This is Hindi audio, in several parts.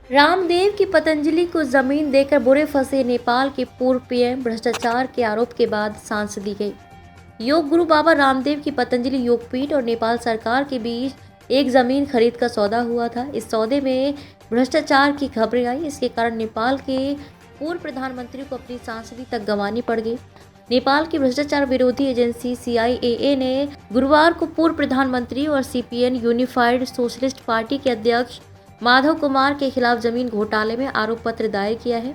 रामदेव की पतंजलि को जमीन देकर बुरे फंसे नेपाल के पूर्व पीएम, भ्रष्टाचार के आरोप के बाद सांस दी गई। योग गुरु बाबा रामदेव की पतंजलि योगपीठ और नेपाल सरकार के बीच एक जमीन खरीद का सौदा हुआ था। इस सौदे में भ्रष्टाचार की खबरें आई। इसके कारण नेपाल के पूर्व प्रधानमंत्री को अपनी सांसदी तक गंवानी पड़ गई। नेपाल की भ्रष्टाचार विरोधी एजेंसी CIAA ने गुरुवार को पूर्व प्रधानमंत्री और CPN यूनिफाइड सोशलिस्ट पार्टी के अध्यक्ष माधव कुमार के खिलाफ जमीन घोटाले में आरोप पत्र दायर किया है।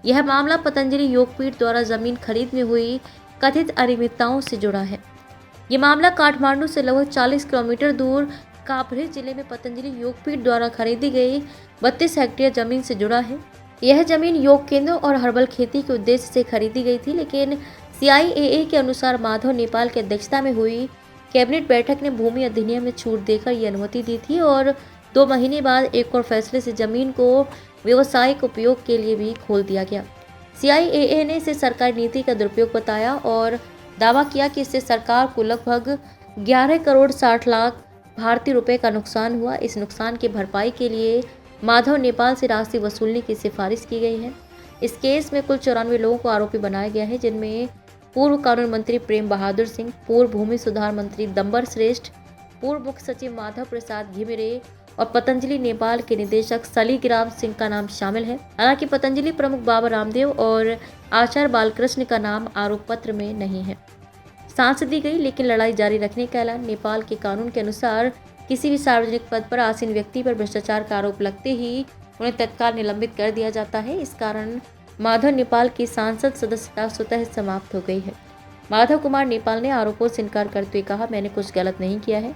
यह मामला पतंजलि योगपीठ द्वारा जमीन खरीद में हुई कथित अनियमितताओं से जुड़ा है। ये मामला काठमांडू से लगभग 40 किलोमीटर दूर काभ्रे जिले में पतंजलि योगपीठ द्वारा खरीदी गई 32 हेक्टेयर जमीन से जुड़ा है। यह जमीन योग केंद्र और हर्बल खेती के उद्देश्य से खरीदी गई थी, लेकिन CIAA के अनुसार माधव नेपाल की अध्यक्षता में हुई कैबिनेट बैठक ने भूमि अधिनियम में छूट देकर ये अनुमति दी थी और 2 महीने बाद एक और फैसले से जमीन को व्यवसायिक उपयोग के लिए भी खोल दिया गया। CIAA ने इसे सरकारी नीति का दुरुपयोग बताया और दावा किया कि इससे सरकार को लगभग 11 करोड़ 60 लाख भारतीय रुपए का नुकसान हुआ। इस नुकसान की भरपाई के लिए माधव नेपाल से राशि वसूलने की सिफारिश की गई है। इस केस में कुल 94 लोगों को आरोपी बनाया गया है, जिनमें पूर्व कानून मंत्री प्रेम बहादुर सिंह, पूर्व भूमि सुधार मंत्री दंबर श्रेष्ठ, पूर्व मुख्य सचिव माधव प्रसाद घिमिरे और पतंजलि नेपाल के निदेशक शालिग्राम सिंह का नाम शामिल है। हालांकि पतंजलि प्रमुख बाबा रामदेव और आचार्य बालकृष्ण का नाम आरोप पत्र में नहीं है। सांस दी गई, लेकिन लड़ाई जारी रखने का ऐलान। नेपाल के कानून के अनुसार किसी भी सार्वजनिक पद पर आसीन व्यक्ति पर भ्रष्टाचार का आरोप लगते ही उन्हें तत्काल निलंबित कर दिया जाता है। इस कारण माधव नेपाल की सांसद सदस्यता स्वतः समाप्त हो गई है। माधव कुमार नेपाल ने आरोपों से इनकार करते हुए कहा, मैंने कुछ गलत नहीं किया है,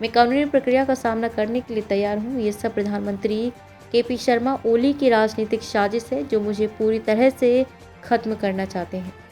मैं कानूनी प्रक्रिया का सामना करने के लिए तैयार हूँ। ये सब प्रधानमंत्री KP शर्मा ओली की राजनीतिक साजिश है, जो मुझे पूरी तरह से खत्म करना चाहते हैं।